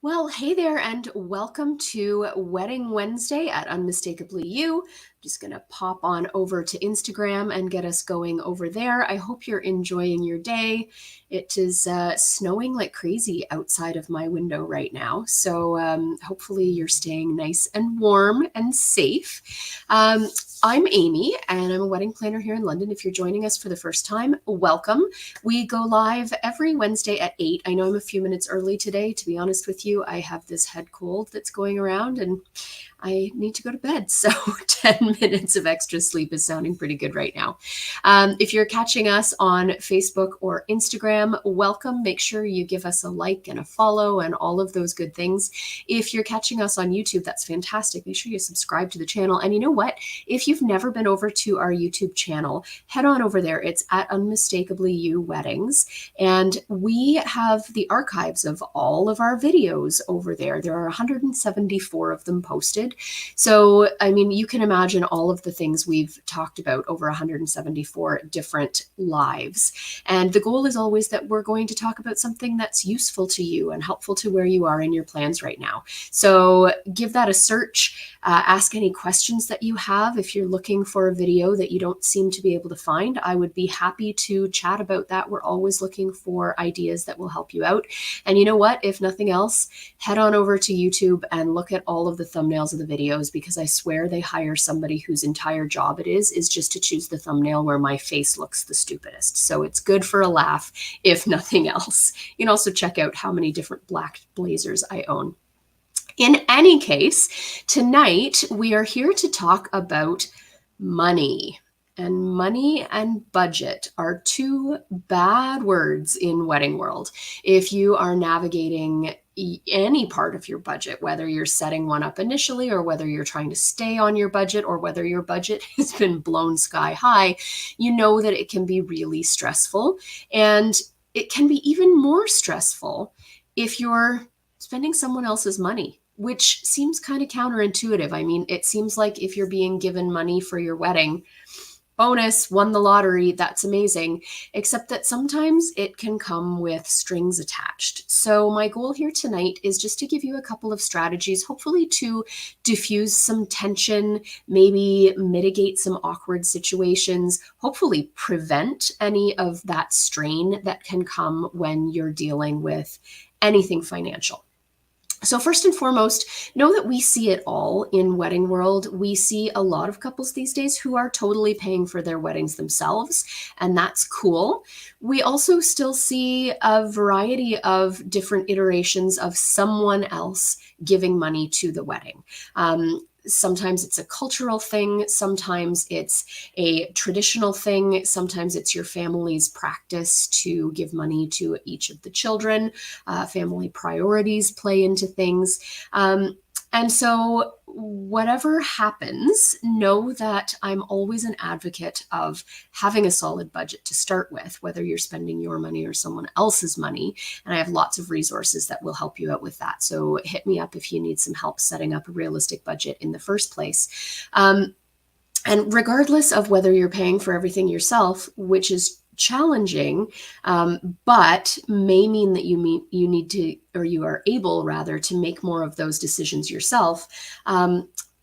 Well, hey there, and welcome to Wedding Wednesday at Unmistakably You. I'm just going to pop on over to Instagram and get us going over there. I hope you're enjoying your day. It is snowing like crazy outside of my window right now. So hopefully you're staying nice and warm and safe. I'm Amy, and I'm a wedding planner here in London. If you're joining us for the first time, welcome. We go live every Wednesday at 8. I know I'm a few minutes early today. To be honest with you, I have this head cold that's going around and I need to go to bed. So 10 minutes of extra sleep is sounding pretty good right now. If you're catching us on Facebook or Instagram, welcome. Make sure you give us a like and a follow and all of those good things. If you're catching us on YouTube, that's fantastic. Make sure you subscribe to the channel. And you know what? If you've never been over to our YouTube channel, head on over there. It's at Unmistakably You Weddings. And we have the archives of all of our videos over there. There are 174 of them posted. So, I mean, you can imagine all of the things we've talked about over 174 different lives. And the goal is always that we're going to talk about something that's useful to you and helpful to where you are in your plans right now. So give that a search. Ask any questions that you have. If you're looking for a video that you don't seem to be able to find, I would be happy to chat about that. We're always looking for ideas that will help you out. And you know what? If nothing else, head on over to YouTube and look at all of the thumbnails of the videos, because I swear they hire somebody whose entire job it is just to choose the thumbnail where my face looks the stupidest. So it's good for a laugh, if nothing else. You can also check out how many different black blazers I own. In any case, tonight we are here to talk about money. And money and budget are two bad words in wedding world. If you are navigating any part of your budget, whether you're setting one up initially or whether you're trying to stay on your budget or whether your budget has been blown sky high, you know that it can be really stressful. And it can be even more stressful if you're spending someone else's money, which seems kind of counterintuitive. I mean, it seems like if you're being given money for your wedding, bonus, won the lottery, that's amazing, except that sometimes it can come with strings attached. So my goal here tonight is just to give you a couple of strategies, hopefully to diffuse some tension, maybe mitigate some awkward situations, hopefully prevent any of that strain that can come when you're dealing with anything financial. So first and foremost, know that we see it all in wedding world. We see a lot of couples these days who are totally paying for their weddings themselves, and that's cool. We also still see a variety of different iterations of someone else giving money to the wedding. Sometimes it's a cultural thing. Sometimes it's a traditional thing. Sometimes it's your family's practice to give money to each of the children. Family priorities play into things. And so whatever happens, know that I'm always an advocate of having a solid budget to start with, whether you're spending your money or someone else's money. And I have lots of resources that will help you out with that. So hit me up if you need some help setting up a realistic budget in the first place. And regardless of whether you're paying for everything yourself, which is challenging, but may mean that you need to, or you are able rather, to make more of those decisions yourself,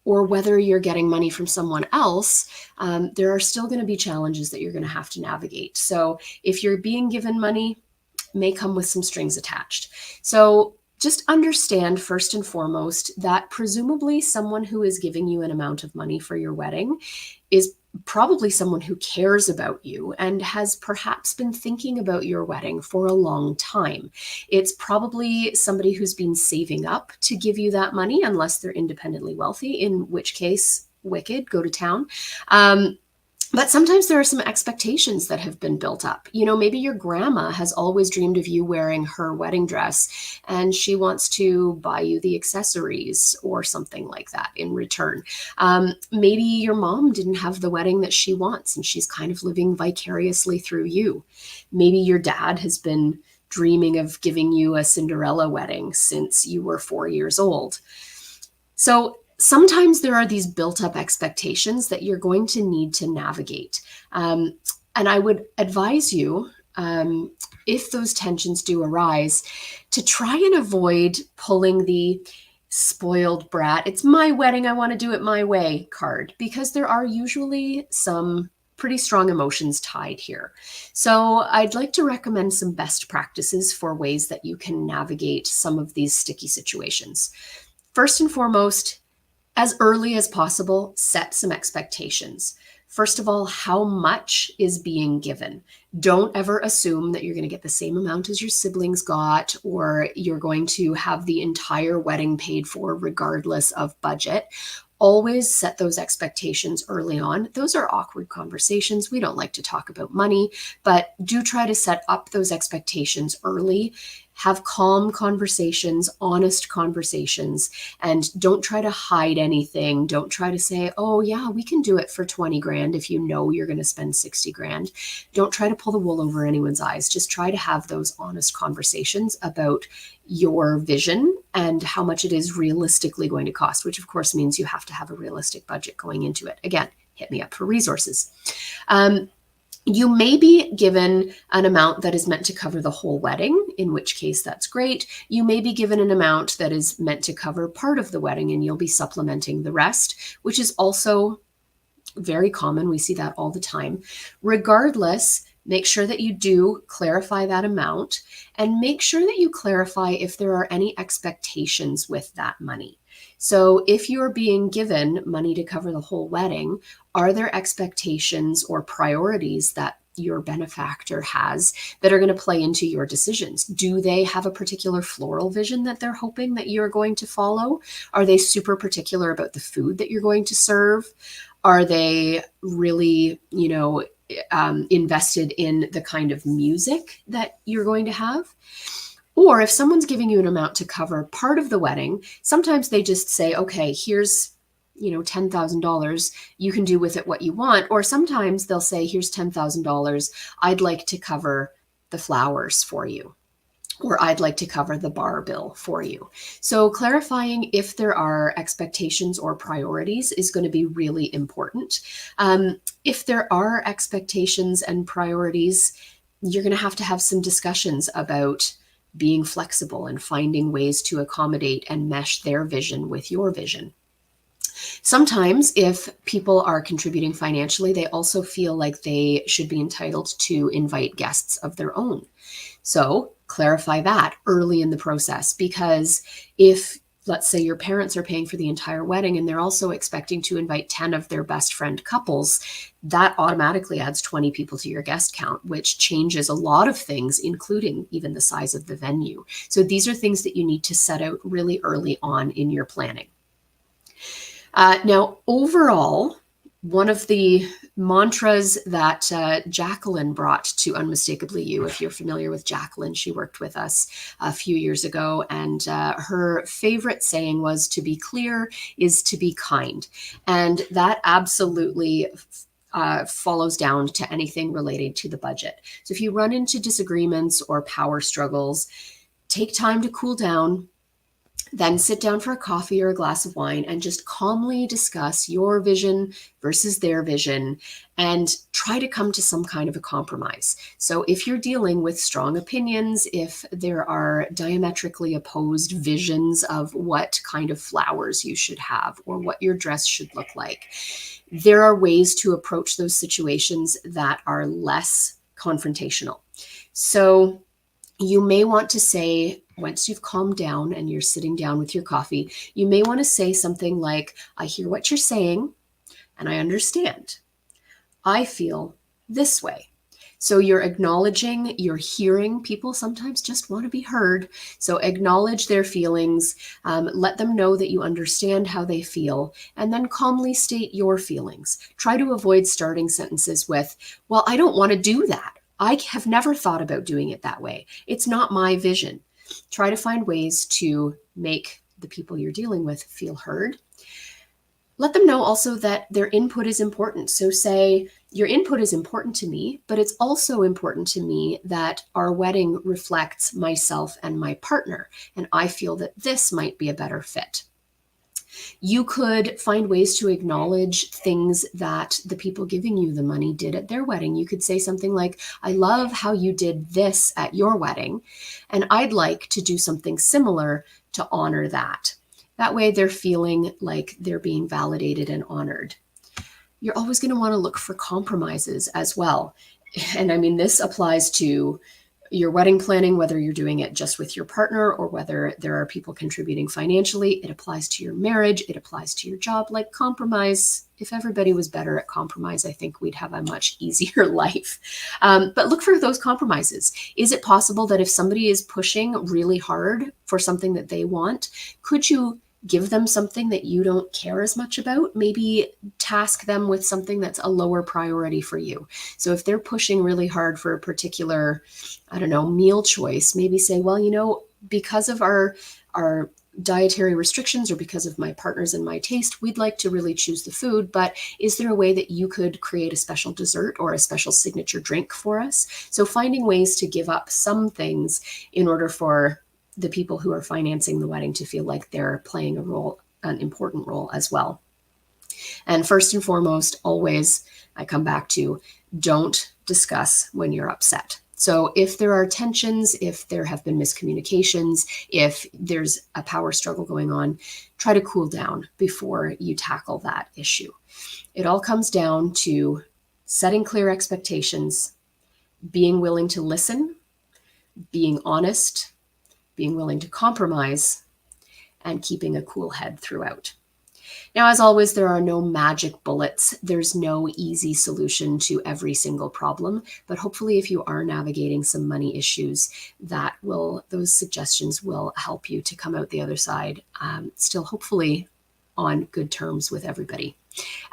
or whether you're getting money from someone else, there are still going to be challenges that you're going to have to navigate. So if you're being given money, it may come with some strings attached. So just understand first and foremost that presumably someone who is giving you an amount of money for your wedding is probably someone who cares about you and has perhaps been thinking about your wedding for a long time. It's probably somebody who's been saving up to give you that money, unless they're independently wealthy, in which case, wicked, go to town. But sometimes there are some expectations that have been built up. You know, maybe your grandma has always dreamed of you wearing her wedding dress and she wants to buy you the accessories or something like that in return. Maybe your mom didn't have the wedding that she wants and she's kind of living vicariously through you. Maybe your dad has been dreaming of giving you a Cinderella wedding since you were 4 years old. So sometimes there are these built up expectations that you're going to need to navigate. And I would advise you if those tensions do arise, to try and avoid pulling the spoiled brat, it's my wedding, I want to do it my way card, because there are usually some pretty strong emotions tied here. So I'd like to recommend some best practices for ways that you can navigate some of these sticky situations. First and foremost, as early as possible, set some expectations. First of all, how much is being given? Don't ever assume that you're going to get the same amount as your siblings got, or you're going to have the entire wedding paid for regardless of budget. Always set those expectations early on. Those are awkward conversations. We don't like to talk about money, but do try to set up those expectations early. Have calm conversations, honest conversations, and don't try to hide anything. Don't try to say, oh yeah, we can do it for 20 grand if you know you're going to spend 60 grand. Don't try to pull the wool over anyone's eyes. Just try to have those honest conversations about your vision and how much it is realistically going to cost, which of course means you have to have a realistic budget going into it. Again, hit me up for resources. You may be given an amount that is meant to cover the whole wedding, in which case that's great. You may be given an amount that is meant to cover part of the wedding and you'll be supplementing the rest, which is also very common. We see that all the time. Regardless, make sure that you do clarify that amount, and make sure that you clarify if there are any expectations with that money. So if you're being given money to cover the whole wedding, are there expectations or priorities that your benefactor has that are going to play into your decisions? Do they have a particular floral vision that they're hoping that you're going to follow? Are they super particular about the food that you're going to serve? Are they really, invested in the kind of music that you're going to have? Or if someone's giving you an amount to cover part of the wedding, sometimes they just say, okay, here's, $10,000. You can do with it what you want. Or sometimes they'll say, here's $10,000. I'd like to cover the flowers for you, or I'd like to cover the bar bill for you. So clarifying if there are expectations or priorities is going to be really important. If there are expectations and priorities, you're going to have some discussions about being flexible and finding ways to accommodate and mesh their vision with your vision. Sometimes if people are contributing financially, they also feel like they should be entitled to invite guests of their own. So clarify that early in the process, because if, let's say, your parents are paying for the entire wedding and they're also expecting to invite 10 of their best friend couples, that automatically adds 20 people to your guest count, which changes a lot of things, including even the size of the venue. So these are things that you need to set out really early on in your planning. Now, overall, one of the mantras that Jacqueline brought to Unmistakably You, if you're familiar with Jacqueline, she worked with us a few years ago, and her favorite saying was, to be clear is to be kind. And that absolutely follows down to anything related to the budget. So if you run into disagreements or power struggles, take time to cool down. Then sit down for a coffee or a glass of wine and just calmly discuss your vision versus their vision and try to come to some kind of a compromise. So if you're dealing with strong opinions, if there are diametrically opposed visions of what kind of flowers you should have or what your dress should look like, there are ways to approach those situations that are less confrontational. So you may want to say, once you've calmed down and you're sitting down with your coffee, you may want to say something like, I hear what you're saying and I understand. I feel this way. So you're acknowledging, you're hearing. People sometimes just want to be heard. So acknowledge their feelings, let them know that you understand how they feel, and then calmly state your feelings. Try to avoid starting sentences with, well, I don't want to do that. I have never thought about doing it that way. It's not my vision. Try to find ways to make the people you're dealing with feel heard. Let them know also that their input is important. So say, your input is important to me, but it's also important to me that our wedding reflects myself and my partner, and I feel that this might be a better fit. You could find ways to acknowledge things that the people giving you the money did at their wedding. You could say something like, I love how you did this at your wedding, and I'd like to do something similar to honor that. That way they're feeling like they're being validated and honored. You're always going to want to look for compromises as well. And I mean, this applies to your wedding planning, whether you're doing it just with your partner or whether there are people contributing financially. It applies to your marriage. It applies to your job. Like, compromise. If everybody was better at compromise, I think we'd have a much easier life. But look for those compromises. Is it possible that if somebody is pushing really hard for something that they want, could you give them something that you don't care as much about? Maybe task them with something that's a lower priority for you. So if they're pushing really hard for a particular, I don't know, meal choice, maybe say, well, you know, because of our dietary restrictions or because of my partners and my taste, we'd like to really choose the food, but is there a way that you could create a special dessert or a special signature drink for us? So finding ways to give up some things in order for the people who are financing the wedding to feel like they're playing a role, an important role as well. And first and foremost, always, I come back to, don't discuss when you're upset. So if there are tensions, if there have been miscommunications, if there's a power struggle going on, try to cool down before you tackle that issue. It all comes down to setting clear expectations, being willing to listen, being honest, being willing to compromise, and keeping a cool head throughout. Now, as always, there are no magic bullets. There's no easy solution to every single problem, but hopefully if you are navigating some money issues, those suggestions will help you to come out the other side, still hopefully on good terms with everybody.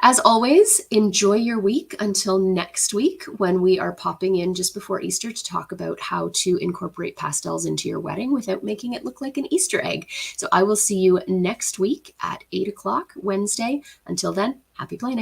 As always, enjoy your week until next week when we are popping in just before Easter to talk about how to incorporate pastels into your wedding without making it look like an Easter egg. So I will see you next week at 8 o'clock Wednesday. Until then, happy planning.